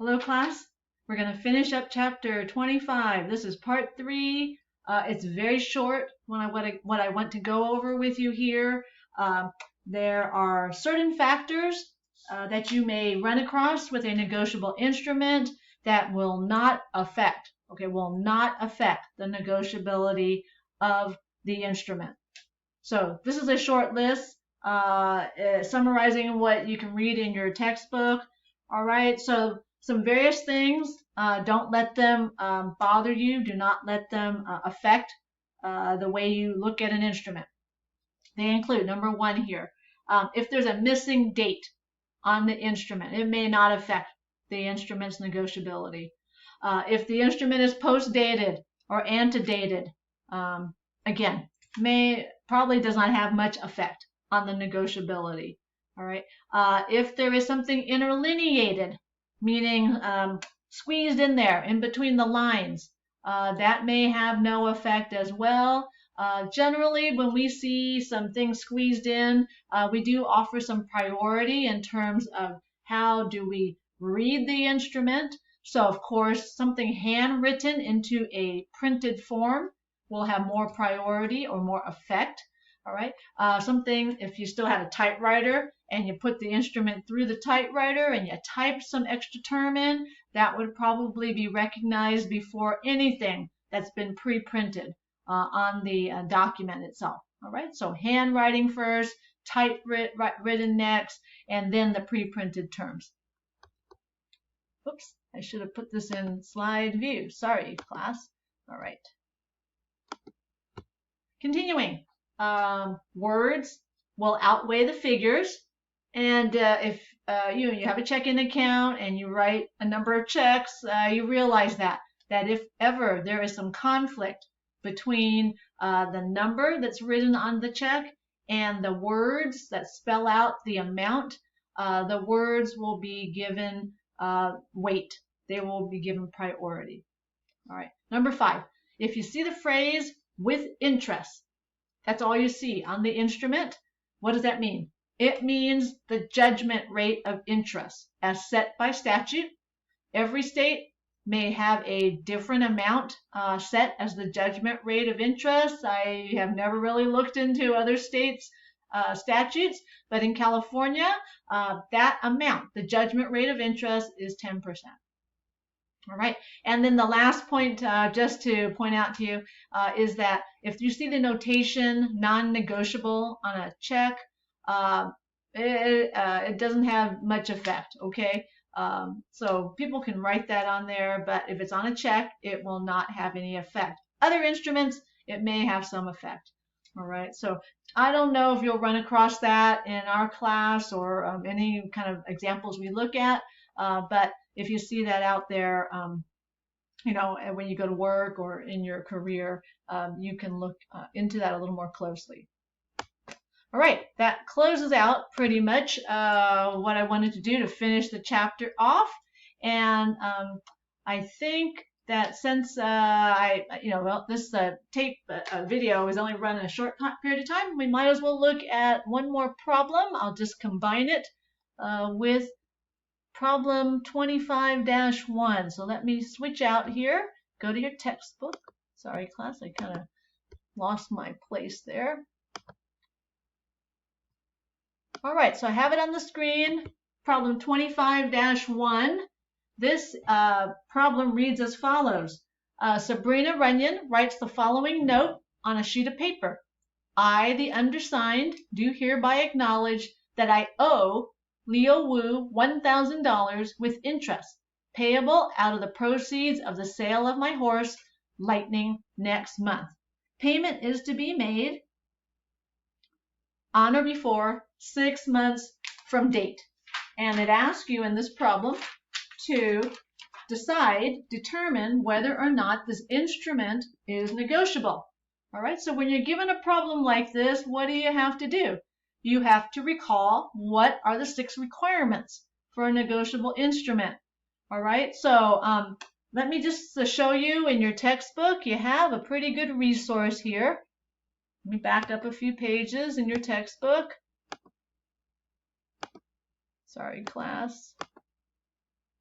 Hello, class. We're going to finish up chapter 25. This is part 3. It's very short. What I want to go over with you here, there are certain factors that you may run across with a negotiable instrument that will not affect the negotiability of the instrument. So this is a short list summarizing what you can read in your textbook. All right, so some various things, don't let them bother you. Do not let them affect the way you look at an instrument. They include, number 1 here, if there's a missing date on the instrument, it may not affect the instrument's negotiability. If the instrument is post-dated or antedated, again, probably does not have much effect on the negotiability. All right. If there is something interlineated, meaning squeezed in there in between the lines, that may have no effect as well. Generally, when we see some things squeezed in, we do offer some priority in terms of how do we read the instrument. So, of course, something handwritten into a printed form will have more priority or more effect. All right. Something, if you still had a typewriter and you put the instrument through the typewriter and you typed some extra term in, that would probably be recognized before anything that's been pre-printed on the document itself. All right. So handwriting first, typewritten next, and then the pre-printed terms. Oops, I should have put this in slide view. Sorry, class. All right. Continuing, words will outweigh the figures, and if you have a checking account and you write a number of checks, you realize that if ever there is some conflict between the number that's written on the check and the words that spell out the amount, the words will be given weight. They will be given priority. All right. Number 5, if you see the phrase with interest, that's all you see on the instrument. What does that mean? It means the judgment rate of interest as set by statute. Every state may have a different amount set as the judgment rate of interest. I have never really looked into other states' statutes, but in California, that amount, the judgment rate of interest, is 10%. All right, and then the last point, just to point out to you, is that if you see the notation non-negotiable on a check, it doesn't have much effect, okay? So people can write that on there, but if it's on a check, it will not have any effect. Other instruments, it may have some effect. All right, so I don't know if you'll run across that in our class or any kind of examples we look at, but if you see that out there, when you go to work or in your career, you can look into that a little more closely. All right, that closes out pretty much what I wanted to do to finish the chapter off. And I think that since this tape video is only run in a short period of time, we might as well look at one more problem. I'll just combine it with problem 25-1. So let me switch out here. Go to your textbook. Sorry, class, I kind of lost my place there. All right, so I have it on the screen. Problem 25-1. This problem reads as follows. Sabrina Runyon writes the following note on a sheet of paper. I, the undersigned, do hereby acknowledge that I owe Leo Wu $1,000 with interest, payable out of the proceeds of the sale of my horse, Lightning, next month. Payment is to be made on or before 6 months from date. And it asks you in this problem to determine whether or not this instrument is negotiable. All right, so when you're given a problem like this, what do you have to do? You have to recall what are the 6 requirements for a negotiable instrument. All right, so let me just show you in your textbook. You have a pretty good resource here. Let me back up a few pages in your textbook. Sorry, class.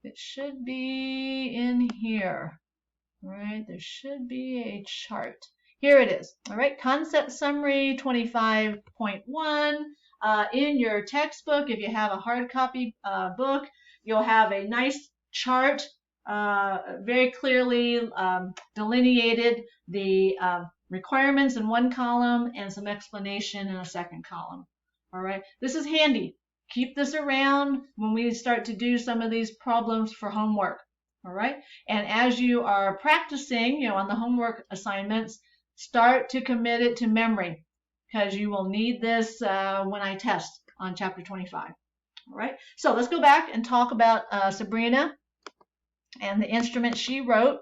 It should be in here. All right, there should be a chart. Here it is. All right, concept summary 25.1. In your textbook, if you have a hard copy book, you'll have a nice chart, very clearly delineated the requirements in one column and some explanation in a second column. All right, this is handy. Keep this around when we start to do some of these problems for homework. All right, and as you are practicing, on the homework assignments, start to commit it to memory, because you will need this when I test on chapter 25. All right, so let's go back and talk about Sabrina and the instrument she wrote.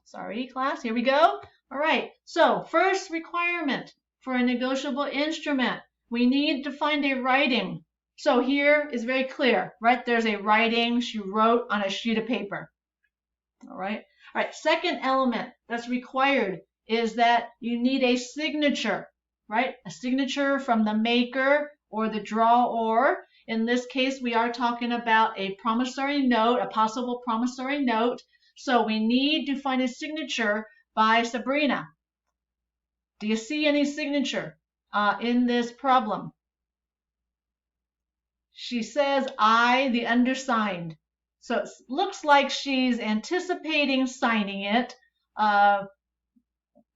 Sorry, class, here we go. All right, so first requirement for a negotiable instrument, we need to find a writing. So here is very clear, right? There's a writing she wrote on a sheet of paper. All right. All right. Second element that's required is that you need a signature, right? A signature from the maker or the drawer. In this case, we are talking about a promissory note, a possible promissory note. So we need to find a signature by Sabrina. Do you see any signature in this problem? She says, I, the undersigned. So it looks like she's anticipating signing it.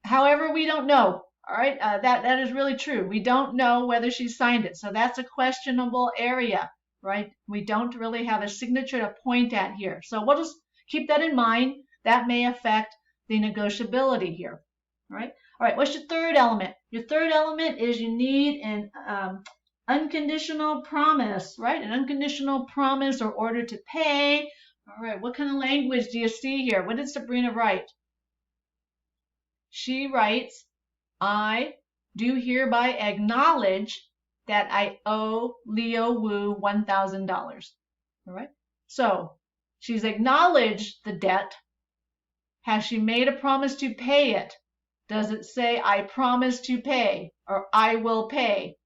However, we don't know. All right, that is really true. We don't know whether she signed it. So that's a questionable area, right? We don't really have a signature to point at here. So we'll just keep that in mind. That may affect the negotiability here. All right. All right. What's your third element? Your third element is you need an unconditional promise, right? An unconditional promise or order to pay. All right, what kind of language do you see here? What did Sabrina write? She writes, I do hereby acknowledge that I owe Leo Wu $1,000. All right, so she's acknowledged the debt. Has she made a promise to pay it? Does it say, I promise to pay or I will pay?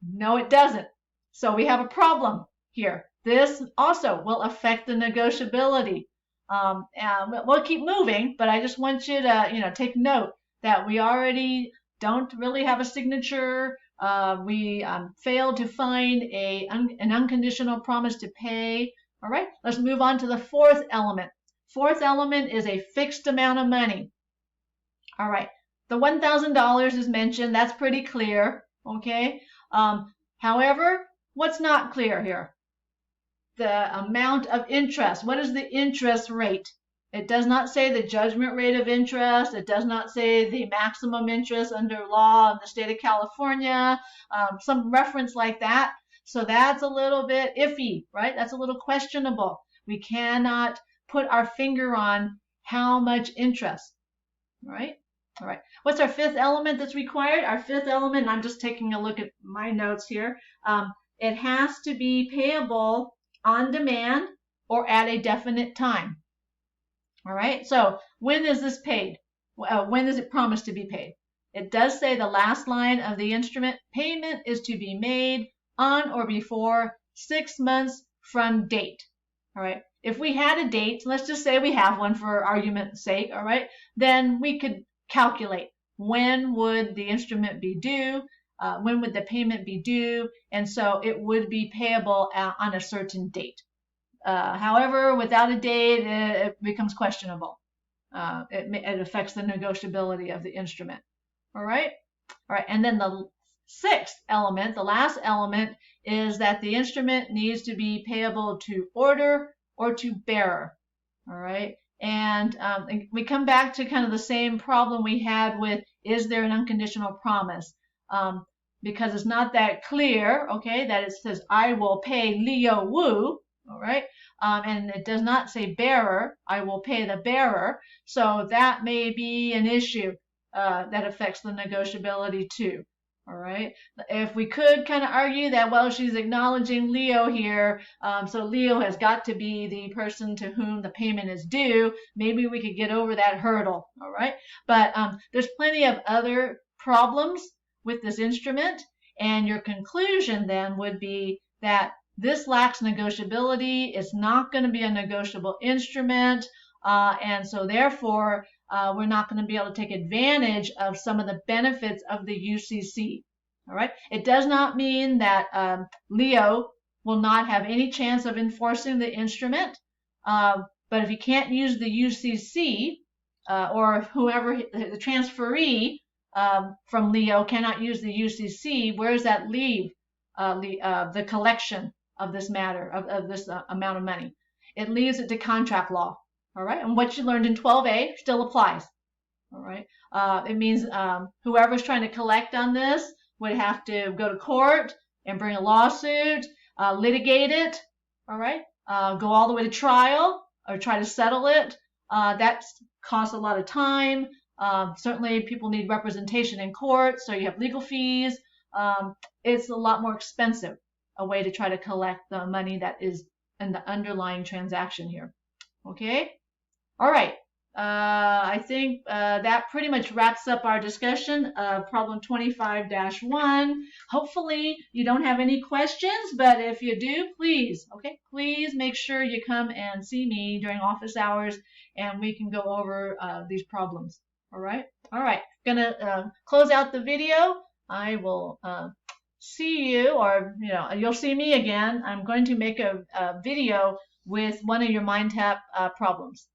No, it doesn't. So we have a problem here. This also will affect the negotiability. And we'll keep moving, but I just want you to, take note that we already don't really have a signature. We failed to find an unconditional promise to pay. All right, let's move on to the fourth element. Fourth element is a fixed amount of money. All right, the $1,000 is mentioned. That's pretty clear. Okay. However, what's not clear here? The amount of interest. What is the interest rate? It does not say the judgment rate of interest. It does not say the maximum interest under law in the state of California. Some reference like that. So that's a little bit iffy, right? That's a little questionable. We cannot put our finger on how much interest, right? All right. What's our fifth element that's required? Our fifth element, I'm just taking a look at my notes here. It has to be payable on demand or at a definite time. All right. So when is this paid? When is it promised to be paid? It does say the last line of the instrument, payment is to be made on or before 6 months from date. All right. If we had a date, let's just say we have one for argument's sake. All right. Then we could calculate when would the instrument be due, when would the payment be due, and so it would be payable on a certain date. However, without a date, it becomes questionable. It affects the negotiability of the instrument. All right, and then the sixth element, the last element, is that the instrument needs to be payable to order or to bearer. All right. And we come back to kind of the same problem we had with, is there an unconditional promise? Because it's not that clear, okay, that it says, I will pay Leo Wu, all right? And it does not say bearer, I will pay the bearer. So that may be an issue that affects the negotiability too. All right. If we could kind of argue that, well, she's acknowledging Leo here, so Leo has got to be the person to whom the payment is due, maybe we could get over that hurdle. All right. But there's plenty of other problems with this instrument, and your conclusion then would be that this lacks negotiability. It's not going to be a negotiable instrument. And so therefore, we're not going to be able to take advantage of some of the benefits of the UCC. All right. It does not mean that Leo will not have any chance of enforcing the instrument. But if you can't use the UCC, or whoever the transferee from Leo cannot use the UCC, where does that leave the collection of this matter, of this amount of money? It leaves it to contract law. All right. And what you learned in 12A still applies. All right. It means whoever's trying to collect on this would have to go to court and bring a lawsuit, litigate it. All right. Go all the way to trial or try to settle it. That costs a lot of time. Certainly people need representation in court, so you have legal fees. It's a lot more expensive, a way to try to collect the money that is in the underlying transaction here. Okay? All right. I think that pretty much wraps up our discussion of problem 25-1. Hopefully you don't have any questions, but if you do, please make sure you come and see me during office hours and we can go over these problems. All right. Gonna close out the video. I will see you, or you'll see me again. I'm going to make a video with one of your MindTap problems.